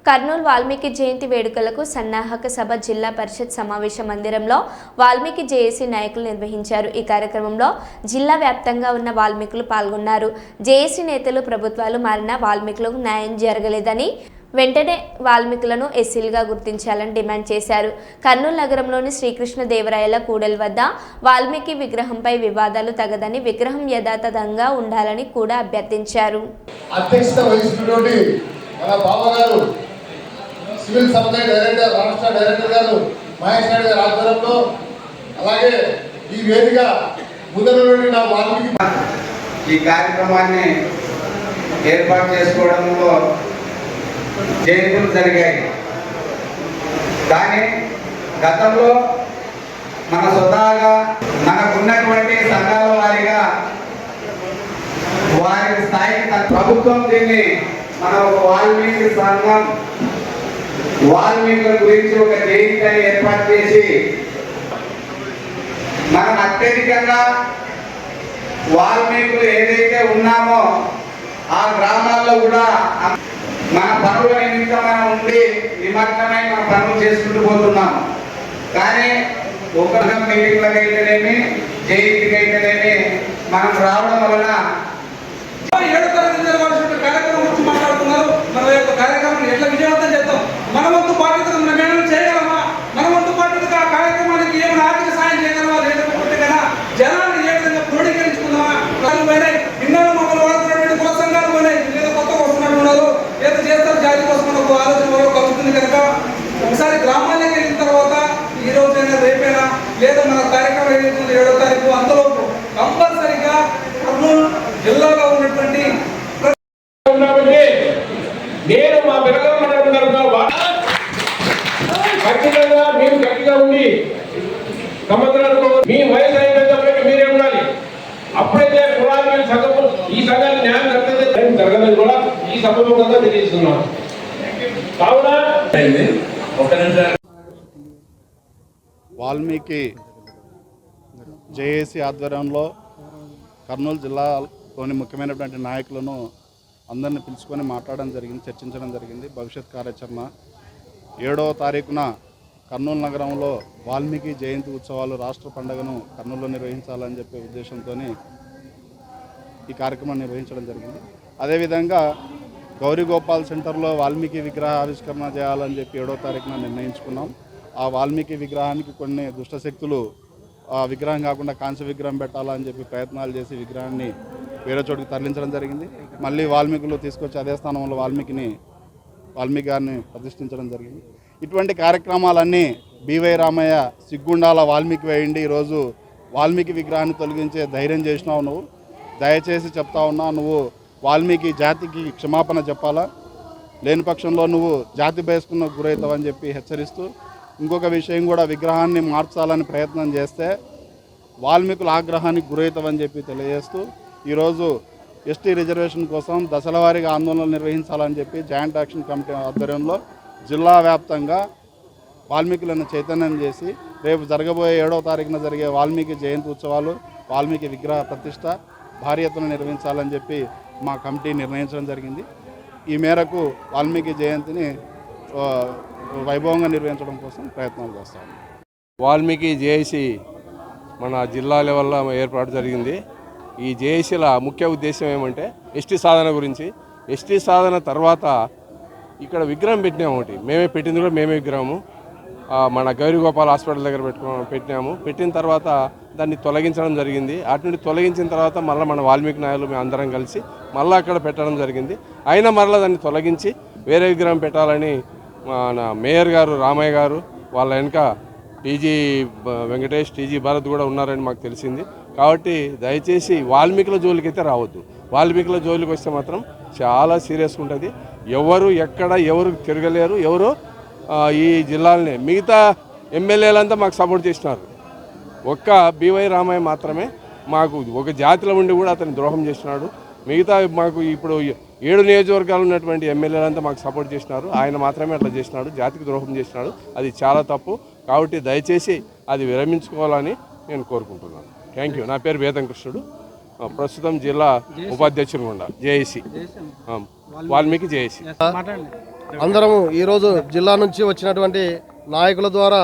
కర్నూలు వాల్మీకి జయంతి వేడుకలకు సన్నాహక సభ జిల్లా పరిషత్ సమావేశ మందిరంలో వాల్మీకి జేఏసీ నాయకులు నిర్వహించారు. ఈ కార్యక్రమంలో జిల్లా వ్యాప్తంగా ఉన్న వాల్మీకులు పాల్గొన్నారు. జేఏసీ నేతలు ప్రభుత్వాలు మారిన వాల్మీకులకు న్యాయం జరగలేదని వెంటనే వాల్మీకులను ఎస్సీలుగా గుర్తించాలని డిమాండ్ చేశారు. కర్నూలు నగరంలోని శ్రీకృష్ణదేవరాయల కూడలి వద్ద వాల్మీకి విగ్రహంపై వివాదాలు తగదని విగ్రహం యథాతథంగా ఉండాలని కూడా అభ్యర్థించారు. సివిల్ సప్లై డైరెక్టర్ రాష్ట్ర డైరెక్టర్ గారు మహేష్ నాయుడు గారి ఆధ్వర్యంలో అలాగే ఈ వేదిక ముందర నా వాల్మీకి ఈ కార్యక్రమాన్ని ఏర్పాటు చేసుకోవడంలో జయంతులు జరిగాయి. కానీ గతంలో మన స్వతహాగా మనకున్నటువంటి సంఘాల వారిగా వారి స్థాయికి ప్రభుత్వం దీన్ని మన ఒక వాల్మీకి సంఘం వాల్మీకుల గురించి ఒక జయంతిని ఏర్పాటు చేసి మనం అత్యధికంగా వాల్మీకులు ఏదైతే ఉన్నామో ఆ గ్రామాల్లో కూడా మన పనుల నిమిత్తం మనం ఉండి నిమగ్నమై మన పనులు చేసుకుంటూ పోతున్నాం. కానీ ఒక మీటింగ్లకు అయితేనేమి జయంతికి అయితేనేమి మనం రావడం వలన కార్యక్రమం గురించి మాట్లాడుతున్నారు. మన యొక్క కార్యక్రమాన్ని ఎట్లా విజయవంతం చేద్దాం, మన వంతు బాధ్యతను మనం చేయగలమా, మన వంతు బాధ్యతగా ఆ కార్యక్రమానికి ఏమైనా ఆర్థిక సాయం చేయగలమా, లేకపోతే కదా జనాన్ని ఏ విధంగా క్రోడీకరించుకుందామా. పోయినాయి ఇన్నాళ్ళు మమ్మల్ని వాడుతున్నటువంటి కుల సంఘాలు పోయినాయి, ఏదో కొత్తగా వస్తున్నట్టున్నారు, ఏదో చేస్తారు జాతి కోసం ఒక ఆలోచన కలుగుతుంది. కనుక ఒకసారి గ్రామాలకు వెళ్ళిన తర్వాత ఈ రోజైనా రేపైనా లేదా మన కార్యక్రమం ఏదైతుంది 7వ తారీఖు అంతలోపు కంపల్సరిగా కర్నూలు జిల్లాలో ఉన్నటువంటి నేను మా పిల్లల ఖచ్చితంగా మీరు గట్టిగా ఉండి సంవత్సరాలకు మీ వయసు అయిపోయినప్పటికీ మీరే ఉండాలి. అప్పుడైతే కులాలు సంఘం ఈ సంఘానికి న్యాయం జరగదని కూడా ఈ సభముఖంగా తెలియజేస్తున్నాను. కావున వాల్మీకి జేఏసీ ఆధ్వర్యంలో కర్నూలు జిల్లాలోని ముఖ్యమైనటువంటి నాయకులను అందరిని పిలుచుకొని మాట్లాడడం జరిగింది, చర్చించడం జరిగింది. భవిష్యత్ కార్యాచరణ 7వ తారీఖున కర్నూలు నగరంలో వాల్మీకి జయంతి ఉత్సవాలు రాష్ట్ర పండుగను కర్నూలులో నిర్వహించాలని చెప్పే ఉద్దేశంతో ఈ కార్యక్రమం నిర్వహించడం జరిగింది. అదేవిధంగా గౌరీగోపాల్ సెంటర్లో వాల్మీకి విగ్రహ ఆవిష్కరణ చేయాలని చెప్పి 7వ తారీఖున నిర్ణయించుకున్నాం. ఆ వాల్మీకి విగ్రహానికి కొన్ని దుష్టశక్తులు ఆ విగ్రహం కాకుండా కాంస్య విగ్రహం పెట్టాలని చెప్పి ప్రయత్నాలు చేసి విగ్రహాన్ని వేరే చోటుకి తరలించడం జరిగింది. మళ్ళీ వాల్మీకులు తీసుకొచ్చి అదే స్థానంలో వాల్మీకి గారిని ప్రతిష్ఠించడం జరిగింది. ఇటువంటి కార్యక్రమాలన్నీ బివై రామయ్య సిగ్గుండాల వాల్మీకి వేయండి, ఈరోజు వాల్మీకి విగ్రహాన్ని తొలగించే ధైర్యం చేసినావు. నువ్వు దయచేసి చెప్తా ఉన్నా, నువ్వు వాల్మీకి జాతికి క్షమాపణ చెప్పాలా, లేని పక్షంలో నువ్వు జాతి బహిష్కరణకు గురవుతావని చెప్పి హెచ్చరిస్తూ, ఇంకొక విషయం కూడా విగ్రహాన్ని మార్చాలని ప్రయత్నం చేస్తే వాల్మీకుల ఆగ్రహానికి గురవుతావని చెప్పి తెలియజేస్తూ ఈరోజు ఎస్టీ రిజర్వేషన్ కోసం దశల వారీగా ఆందోళనలు నిర్వహించాలని చెప్పి జాయింట్ యాక్షన్ కమిటీ ఆధ్వర్యంలో జిల్లా వ్యాప్తంగా వాల్మీకులను చైతన్యం చేసి రేపు జరగబోయే 7వ తారీఖున జరిగే వాల్మీకి జయంతి ఉత్సవాలు వాల్మీకి విగ్రహ ప్రతిష్ట భారీ ఎత్తున నిర్వహించాలని చెప్పి మా కమిటీ నిర్ణయించడం జరిగింది. ఈ మేరకు వాల్మీకి జయంతిని వైభవంగా నిర్వహించడం కోసం ప్రయత్నాలు చేస్తాము. వాల్మీకి జేఏసీ మన జిల్లా లెవెల్లో ఏర్పాటు జరిగింది. ఈ జేఏసీల ముఖ్య ఉద్దేశం ఏమంటే ఎస్టీ సాధన గురించి. ఎస్టీ సాధన తర్వాత ఇక్కడ విగ్రహం పెట్టినాము, ఒకటి మేమే పెట్టింది కూడా మేమే విగ్రహము మన గౌరీగోపాల్ హాస్పిటల్ దగ్గర పెట్టినాము. పెట్టిన తర్వాత దాన్ని తొలగించడం జరిగింది. అటు నుండి తొలగించిన తర్వాత మళ్ళీ మన వాల్మీకి నాయకులు మేము అందరం కలిసి మళ్ళీ అక్కడ పెట్టడం జరిగింది. అయినా మరలా దాన్ని తొలగించి వేరే విగ్రహం పెట్టాలని మన మేయర్ గారు రామయ్య గారు వాళ్ళ వెనుక టీజీ వెంకటేష్ టీజీ భరత్ కూడా ఉన్నారని మాకు తెలిసింది. కాబట్టి దయచేసి వాల్మీకుల జోలికి అయితే రావద్దు. వాల్మీకుల జోలికి వస్తే మాత్రం చాలా సీరియస్గా ఉంటుంది. ఎవరు ఎక్కడ ఎవరు తిరగలేరు. ఎవరు ఈ జిల్లాలనే మిగతా ఎమ్మెల్యేలంతా మాకు సపోర్ట్ చేసినారు. ఒక్క బివై రామయ్య మాత్రమే మాకు ఒక జాతిలో ఉండి కూడా అతను ద్రోహం చేసినాడు. మిగతా మాకు ఇప్పుడు 7 నియోజకవర్గాలు ఉన్నటువంటి ఎమ్మెల్యేలంతా మాకు సపోర్ట్ చేసినారు. ఆయన మాత్రమే అట్లా చేసినాడు, జాతికి ద్రోహం చేసినాడు. అది చాలా తప్పు. కాబట్టి దయచేసి అది విరమించుకోవాలని నేను కోరుకుంటున్నాను. Thank you. నా పేరు వేదం కృష్ణుడు, ప్రస్తుతం జిల్లా ఉపాధ్యక్షుడు జేఏసీ వాల్మీకి జేఏసీ. అందరము ఈరోజు జిల్లా నుంచి వచ్చినటువంటి నాయకుల ద్వారా